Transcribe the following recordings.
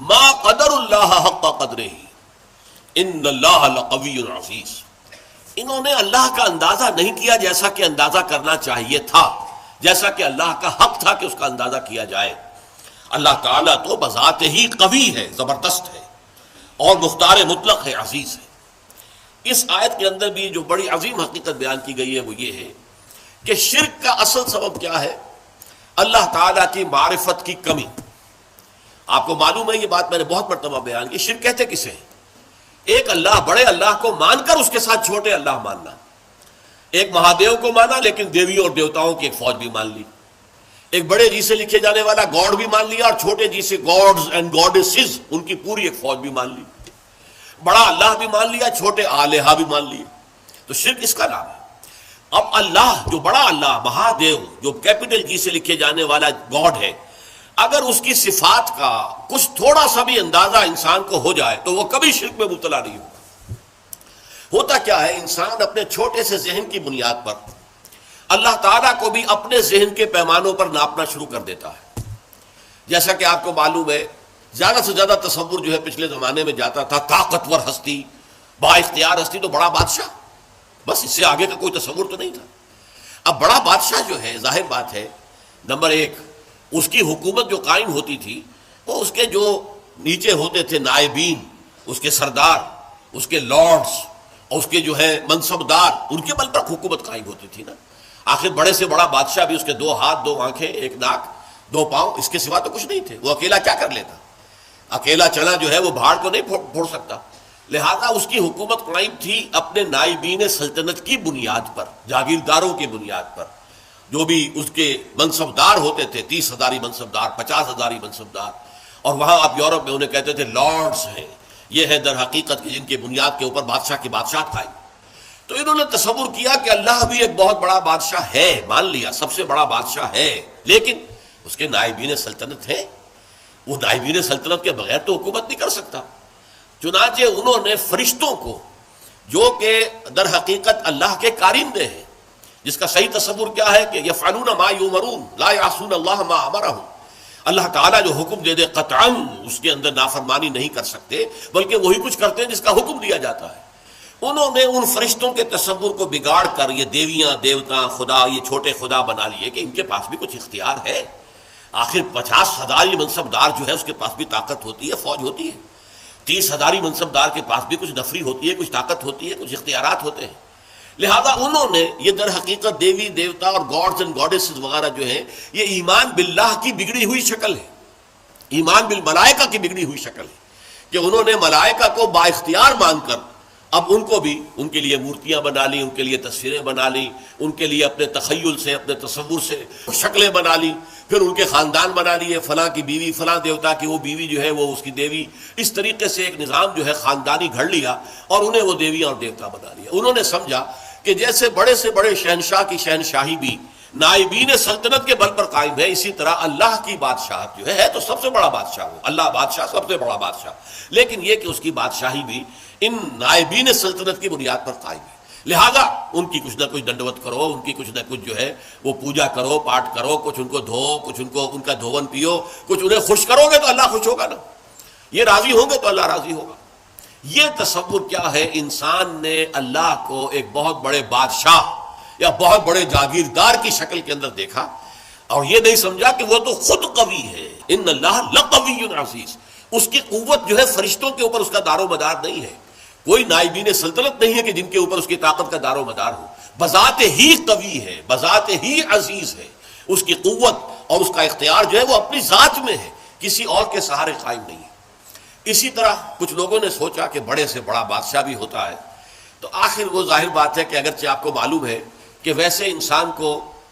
ما قدر اللہ حق قدرہ ان اللہ لقوی عزیز. انہوں نے اللہ کا اندازہ نہیں کیا جیسا کہ اندازہ کرنا چاہیے تھا، جیسا کہ اللہ کا حق تھا کہ اس کا اندازہ کیا جائے. اللہ تعالیٰ تو بذات ہی قوی ہے، زبردست ہے، اور مختار مطلق ہے، عزیز ہے. اس آیت کے اندر بھی جو بڑی عظیم حقیقت بیان کی گئی ہے وہ یہ ہے کہ شرک کا اصل سبب کیا ہے؟ اللہ تعالیٰ کی معرفت کی کمی. آپ کو معلوم ہے، یہ بات میں نے بہت مرتبہ بیان کی، شرک کہتے کسے ہیں؟ ایک اللہ، بڑے اللہ کو مان کر اس کے ساتھ چھوٹے اللہ ماننا. ایک مہادیو کو مانا لیکن دیویوں اور دیوتاؤں کی ایک فوج بھی مان لی. ایک بڑے جی سے لکھے جانے والا گاڈ بھی مان لیا، اور چھوٹے جی سے گاڈز اینڈ گاڈیسز، ان کی پوری ایک فوج بھی مان لی. بڑا اللہ بھی مان لیا، چھوٹے آلہہ بھی مان لیے. تو شرک اس کا نام ہے. اب اللہ، جو بڑا اللہ، مہادیو، جو کیپٹل جی سے لکھے جانے والا گاڈ ہے، اگر اس کی صفات کا کچھ تھوڑا سا بھی اندازہ انسان کو ہو جائے تو وہ کبھی شرک میں مبتلا نہیں ہوگا. ہوتا کیا ہے، انسان اپنے چھوٹے سے ذہن کی بنیاد پر اللہ تعالیٰ کو بھی اپنے ذہن کے پیمانوں پر ناپنا شروع کر دیتا ہے. جیسا کہ آپ کو معلوم ہے، زیادہ سے زیادہ تصور جو ہے پچھلے زمانے میں جاتا تھا، طاقتور ہستی، با اختیار ہستی تو بڑا بادشاہ، بس اس سے آگے کا کوئی تصور تو نہیں تھا. اب بڑا بادشاہ جو ہے، ظاہر بات ہے، نمبر ایک، اس کی حکومت جو قائم ہوتی تھی وہ اس کے جو نیچے ہوتے تھے نائبین، اس کے سردار، اس کے لارڈز، اور اس کے جو ہے منصبدار، ان کے بل پر حکومت قائم ہوتی تھی نا. آخر بڑے سے بڑا بادشاہ بھی اس کے 2 ہاتھ، 2 آنکھیں، 1 ناک، 2 پاؤں، اس کے سوا تو کچھ نہیں تھے. وہ اکیلا کیا کر لیتا؟ اکیلا چنا جو ہے وہ بھاڑ کو نہیں پھوڑ سکتا. لہذا اس کی حکومت قائم تھی اپنے نائبین سلطنت کی بنیاد پر، جاگیرداروں کی بنیاد پر. جو بھی اس کے منصبدار ہوتے تھے، 30,000 منصبدار، 50,000 منصبدار، اور وہاں آپ یورپ میں انہیں کہتے تھے لارڈز ہیں. یہ ہے در حقیقت کہ جن کی بنیاد کے اوپر بادشاہ کی بادشاہت قائم. تو انہوں نے تصور کیا کہ اللہ بھی ایک بہت بڑا بادشاہ ہے، مان لیا سب سے بڑا بادشاہ ہے، لیکن اس کے نائبین سلطنت ہے. وہ نائبین سلطنت کے بغیر تو حکومت نہیں کر سکتا. چنانچہ انہوں نے فرشتوں کو، جو کہ در حقیقت اللہ کے کارندے ہیں، جس کا صحیح تصور کیا ہے کہ یفعلون ما یؤمرون لا یعصون اللہ ما امرہم، اللہ تعالیٰ جو حکم دے دے قطعاً اس کے اندر نافرمانی نہیں کر سکتے، بلکہ وہی کچھ کرتے ہیں جس کا حکم دیا جاتا ہے. انہوں نے ان فرشتوں کے تصور کو بگاڑ کر یہ دیویاں، دیوتا، خدا، یہ چھوٹے خدا بنا لیے کہ ان کے پاس بھی کچھ اختیار ہے. آخر 50,000 منصبدار جو ہے اس کے پاس بھی طاقت ہوتی ہے، فوج ہوتی ہے. 30,000 منصبدار کے پاس بھی کچھ نفری ہوتی ہے، کچھ طاقت ہوتی ہے، کچھ اختیارات ہوتے ہیں. لہذا انہوں نے یہ در حقیقت دیوی، دیوتا اور گاڈز اینڈ گاڈیسز وغیرہ جو ہیں، یہ ایمان باللہ کی بگڑی ہوئی شکل ہے، ایمان بالملائکہ کی بگڑی ہوئی شکل ہے، کہ انہوں نے ملائکہ کو با اختیار مان کر اب ان کو بھی ان کے لیے مورتیاں بنا لی، ان کے لیے تصویریں بنا لی، ان کے لیے اپنے تخیل سے، اپنے تصور سے شکلیں بنا لی. پھر ان کے خاندان بنا لیے، فلاں کی بیوی فلاں دیوتا کی وہ بیوی جو ہے وہ اس کی دیوی. اس طریقے سے ایک نظام جو ہے خاندانی گھڑ لیا اور انہیں وہ دیویاں اور دیوتا بنا لیا. انہوں نے سمجھا کہ جیسے بڑے سے بڑے شہنشاہ کی شہنشاہی بھی نائبین سلطنت کے بل پر قائم ہے، اسی طرح اللہ کی بادشاہت جو ہے تو سب سے بڑا بادشاہ ہو، اللہ بادشاہ، سب سے بڑا بادشاہ، لیکن یہ کہ اس کی بادشاہی بھی ان نائبین سلطنت کی بنیاد پر قائم ہے. لہذا ان کی کچھ نہ کچھ دنڈوت کرو، ان کی کچھ نہ کچھ جو ہے وہ پوجا کرو، پاٹ کرو، کچھ ان کو دھو، کچھ ان کا دھون پیو، کچھ انہیں خوش کرو گے تو اللہ خوش ہوگا نا، یہ راضی ہوں گے تو اللہ راضی ہوگا. یہ تصور کیا ہے، انسان نے اللہ کو ایک بہت بڑے بادشاہ یا بہت بڑے جاگیردار کی شکل کے اندر دیکھا، اور یہ نہیں سمجھا کہ وہ تو خود قوی ہے. ان اللہ لقوی عزیز، اس کی قوت جو ہے فرشتوں کے اوپر اس کا دار و مدار نہیں ہے. کوئی نائبین سلطنت نہیں ہے کہ جن کے اوپر اس کی طاقت کا دار و مدار ہو. بذات ہی قوی ہے، بذات ہی عزیز ہے. اس کی قوت اور اس کا اختیار جو ہے وہ اپنی ذات میں ہے، کسی اور کے سہارے قائم نہیں ہے. اسی طرح کچھ لوگوں نے سوچا کہ بڑے سے بڑا بادشاہ بھی ہوتا ہے، تو آخر وہ ظاہر بات ہے کہ اگرچہ آپ کو معلوم ہے کہ ویسے انسان کو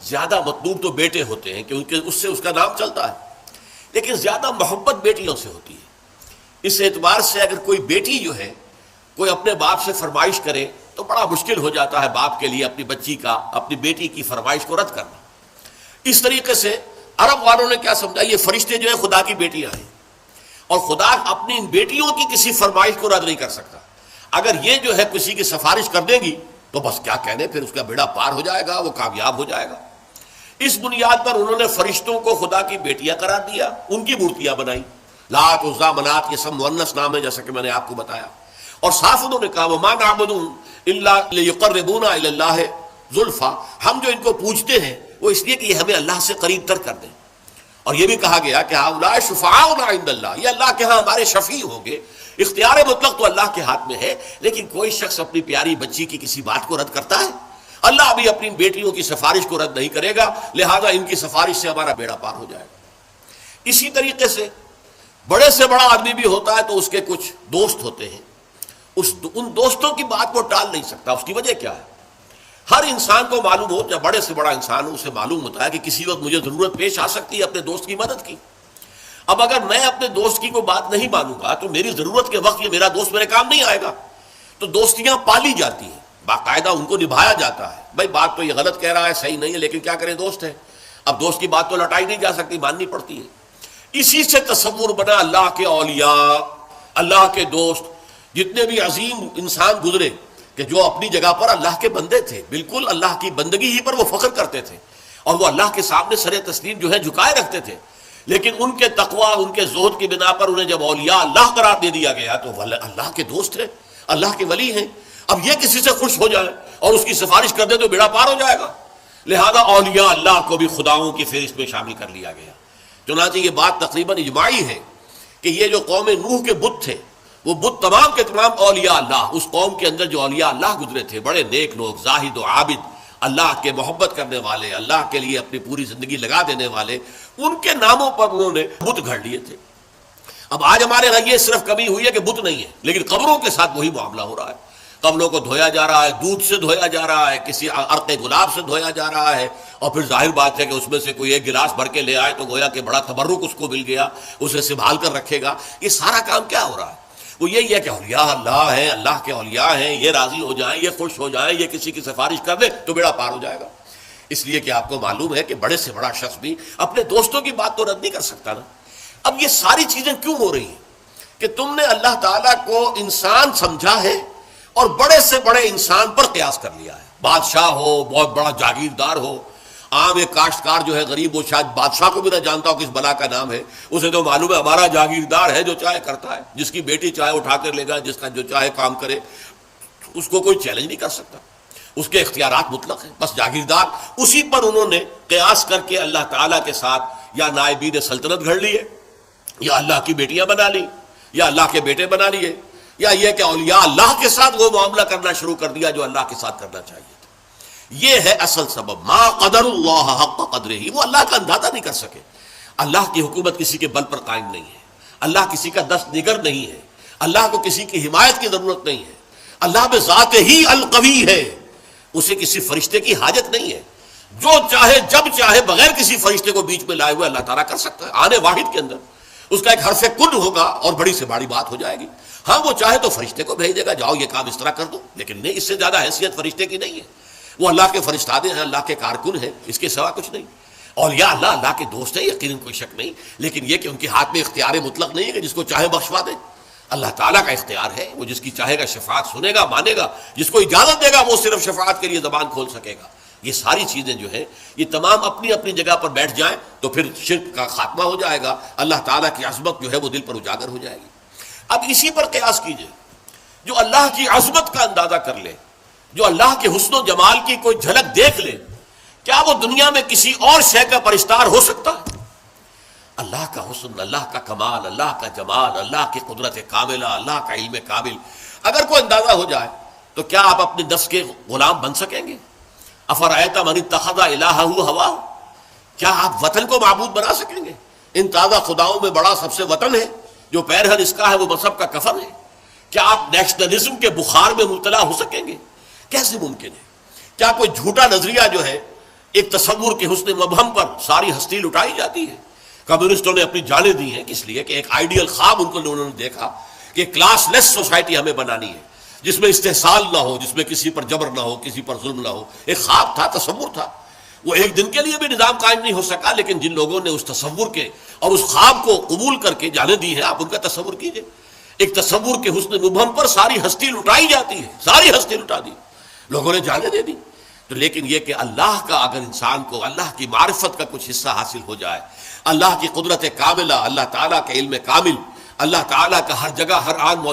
زیادہ مطلوب تو بیٹے ہوتے ہیں کہ اس سے اس کا نام چلتا ہے، لیکن زیادہ محبت بیٹیوں سے ہوتی ہے. اس اعتبار سے اگر کوئی بیٹی جو ہے کوئی اپنے باپ سے فرمائش کرے تو بڑا مشکل ہو جاتا ہے باپ کے لیے اپنی بچی کا، اپنی بیٹی کی فرمائش کو رد کرنا. اس طریقے سے عرب والوں نے کیا سمجھا، یہ فرشتے جو ہیں خدا کی بیٹیاں ہیں، اور خدا اپنی ان بیٹیوں کی کسی فرمائش کو رد نہیں کر سکتا. اگر یہ جو ہے کسی کی سفارش کر دے گی تو بس کیا کہنے، پھر اس کا بیڑا پار ہو جائے گا، وہ کامیاب ہو جائے گا. اس بنیاد پر انہوں نے فرشتوں کو خدا کی بیٹیاں قرار دیا، ان کی مورتیاں بنائی. لات عزا منات یہ سب مؤنث نام ہے جیسا کہ میں نے آپ کو بتایا. اور صاف انہوں نے کہا وما نعبدهم الا ليقربونا الى الله زلفا، ہم جو ان کو پوجتے ہیں وہ اس لیے کہ یہ ہمیں اللہ سے قریب تر کر دیں. اور یہ بھی کہا گیا کہ هؤلاء شفعاؤنا عند اللہ، یہ اللہ کے ہاں ہمارے شفیع ہوں گے. اختیار مطلق تو اللہ کے ہاتھ میں ہے، لیکن کوئی شخص اپنی پیاری بچی کی کسی بات کو رد کرتا ہے؟ اللہ بھی اپنی بیٹیوں کی سفارش کو رد نہیں کرے گا، لہذا ان کی سفارش سے ہمارا بیڑا پار ہو جائے گا. اسی طریقے سے بڑے سے بڑا آدمی بھی ہوتا ہے تو اس کے کچھ دوست ہوتے ہیں، ان دوستوں کی بات کو ٹال نہیں سکتا. اس کی وجہ کیا ہے؟ ہر انسان کو معلوم ہو، جب بڑے سے بڑا انسان ہو اسے معلوم ہوتا ہے کہ کسی وقت مجھے ضرورت پیش آ سکتی ہے اپنے دوست کی مدد کی. اب اگر میں اپنے دوست کی کوئی بات نہیں مانوں گا تو میری ضرورت کے وقت یہ میرا دوست میرے کام نہیں آئے گا. تو دوستیاں پالی جاتی ہیں، باقاعدہ ان کو نبھایا جاتا ہے. بھائی بات تو یہ غلط کہہ رہا ہے، صحیح نہیں ہے، لیکن کیا کریں، دوست ہے. اب دوست کی بات تو لٹائی نہیں جا سکتی، ماننی پڑتی ہے. اسی سے تصور بنا اللہ کے اولیاء، اللہ کے دوست، جتنے بھی عظیم انسان گزرے کہ جو اپنی جگہ پر اللہ کے بندے تھے، بالکل اللہ کی بندگی ہی پر وہ فخر کرتے تھے اور وہ اللہ کے سامنے سر تسلیم جو ہے جھکائے رکھتے تھے. لیکن ان کے تقوی، ان کے زہد کی بنا پر انہیں جب اولیاء اللہ قرار دے دیا گیا تو وہ اللہ کے دوست ہیں، اللہ کے ولی ہیں. اب یہ کسی سے خوش ہو جائے اور اس کی سفارش کر دے تو بیڑا پار ہو جائے گا. لہذا اولیاء اللہ کو بھی خداؤں کی فہرست میں شامل کر لیا گیا. چنانچہ یہ بات تقریباً اجماعی ہے کہ یہ جو قوم نوح کے بت تھے، وہ بت تمام کے تمام اولیاء اللہ، اس قوم کے اندر جو اولیاء اللہ گزرے تھے، بڑے نیک لوگ، زاہد و عابد، اللہ کے محبت کرنے والے، اللہ کے لیے اپنی پوری زندگی لگا دینے والے، ان کے ناموں پر انہوں نے بت گھڑ لیے تھے. اب آج ہمارے یہاں یہ صرف کمی ہوئی ہے کہ بت نہیں ہے، لیکن قبروں کے ساتھ وہی معاملہ ہو رہا ہے. قبروں کو دھویا جا رہا ہے، دودھ سے دھویا جا رہا ہے، کسی عرق گلاب سے دھویا جا رہا ہے، اور پھر ظاہر بات ہے کہ اس میں سے کوئی ایک گلاس بھر کے لے آئے تو گویا کہ بڑا تبرک اس کو مل گیا، اسے سنبھال کر رکھے گا. یہ سارا کام کیا ہو رہا ہے؟ وہ یہی ہے کہ اولیاء اللہ ہیں، اللہ کے اولیاء ہیں، یہ راضی ہو جائیں، یہ خوش ہو جائیں، یہ کسی کی سفارش کر دے تو بیڑا پار ہو جائے گا. اس لیے کہ آپ کو معلوم ہے کہ بڑے سے بڑا شخص بھی اپنے دوستوں کی بات تو رد نہیں کر سکتا نا. اب یہ ساری چیزیں کیوں ہو رہی ہیں؟ کہ تم نے اللہ تعالیٰ کو انسان سمجھا ہے اور بڑے سے بڑے انسان پر قیاس کر لیا ہے. بادشاہ ہو، بہت بڑا جاگیردار ہو، عام ایک کاشتکار جو ہے غریب، وہ شاید بادشاہ کو بھی نہ جانتا ہو کس بلا کا نام ہے، اسے تو معلوم ہے ہمارا جاگیردار ہے جو چاہے کرتا ہے، جس کی بیٹی چاہے اٹھا کر لے گا، جس کا جو چاہے کام کرے، اس کو کوئی چیلنج نہیں کر سکتا، اس کے اختیارات مطلق ہیں، بس جاگیردار. اسی پر انہوں نے قیاس کر کے اللہ تعالیٰ کے ساتھ یا نائبین سلطنت گھڑ لیے، یا اللہ کی بیٹیاں بنا لی، یا اللہ کے بیٹے بنا لیے، یا یہ کہ اولیاء اللہ کے ساتھ وہ معاملہ کرنا شروع کر دیا جو اللہ کے ساتھ کرنا چاہیے تھا. یہ ہے اصل سبب. ما قدر اللہ حق قدرہ، وہ اللہ کا اندازہ نہیں کر سکے. اللہ کی حکومت کسی کے بل پر قائم نہیں ہے، اللہ کسی کا دست نگر نہیں ہے، اللہ کو کسی کی حمایت کی ضرورت نہیں ہے. اللہ بذات ہی القوی ہے، اسے کسی فرشتے کی حاجت نہیں ہے. جو چاہے جب چاہے بغیر کسی فرشتے کو بیچ میں لائے ہوئے اللہ تعالیٰ کر سکتا ہے. آنے واحد کے اندر اس کا ایک حرف کن ہوگا اور بڑی سے بڑی بات ہو جائے گی. ہاں وہ چاہے تو فرشتے کو بھیج دے گا، جاؤ یہ کام اس طرح کر دو، لیکن نہیں، اس سے زیادہ حیثیت فرشتے کی نہیں ہے. وہ اللہ کے فرشتادے ہیں، اللہ کے کارکن ہیں، اس کے سوا کچھ نہیں. اولیاء اللہ اللہ کے دوست ہیں، یقیناً کوئی شک نہیں، لیکن یہ کہ ان کے ہاتھ میں اختیار مطلق نہیں ہے کہ جس کو چاہے بخشوا دے. اللہ تعالیٰ کا اختیار ہے، وہ جس کی چاہے گا شفاعت سنے گا، مانے گا، جس کو اجازت دے گا وہ صرف شفاعت کے لیے زبان کھول سکے گا. یہ ساری چیزیں جو ہیں یہ تمام اپنی اپنی جگہ پر بیٹھ جائیں تو پھر شرک کا خاتمہ ہو جائے گا، اللہ تعالیٰ کی عظمت جو ہے وہ دل پر اجاگر ہو جائے گی. اب اسی پر قیاس کیجئے، جو اللہ کی عظمت کا اندازہ کر لے، جو اللہ کے حسن و جمال کی کوئی جھلک دیکھ لے، کیا وہ دنیا میں کسی اور شے کا پرستار ہو سکتا ہے؟ اللہ کا حسن، اللہ کا کمال، اللہ کا جمال، اللہ کی قدرت کاملہ، اللہ کا علم کامل اگر کوئی اندازہ ہو جائے تو کیا آپ اپنے نفس کے غلام بن سکیں گے؟ افرأیت من اتخذ الہہ ہواہ، کیا آپ وطن کو معبود بنا سکیں گے؟ ان تازہ خداؤں میں بڑا سب سے وطن ہے، جو پیرہن اس کا ہے وہ مذہب کا کفن ہے. کیا آپ نیشنلزم کے بخار میں مبتلا ہو سکیں گے؟ کیسے ممکن ہے؟ کیا کوئی جھوٹا نظریہ جو ہے ایک تصور کے حسن مبہم پر ساری ہستی لٹائی جاتی ہے؟ کمیونسٹوں نے اپنی جانیں دی ہیں کس لیے کہ ایک آئیڈیل خواب ان کو انہوں نے دیکھا کہ کلاس لیس سوسائٹی ہمیں بنانی ہے، جس میں استحصال نہ ہو، جس میں کسی پر جبر نہ ہو، کسی پر ظلم نہ ہو. ایک خواب تھا، تصور تھا. وہ ایک دن کے لیے بھی نظام قائم نہیں ہو سکا، لیکن جن لوگوں نے اس تصور کے اور اس خواب کو قبول کر کے جانیں دی ہیں، آپ ان کا تصور کیجئے. ایک تصور کے حسن مبہم پر ساری ہستی لٹائی جاتی ہے، ساری ہستی لٹا دی، لوگوں نے جانیں دے دی. تو لیکن یہ کہ اللہ کا اگر انسان کو اللہ کی معرفت کا کچھ حصہ حاصل ہو جائے، اللہ کی قدرت کاملہ، اللہ تعالیٰ کا علم کامل، اللہ تعالیٰ کا ہر جگہ ہر آن موجود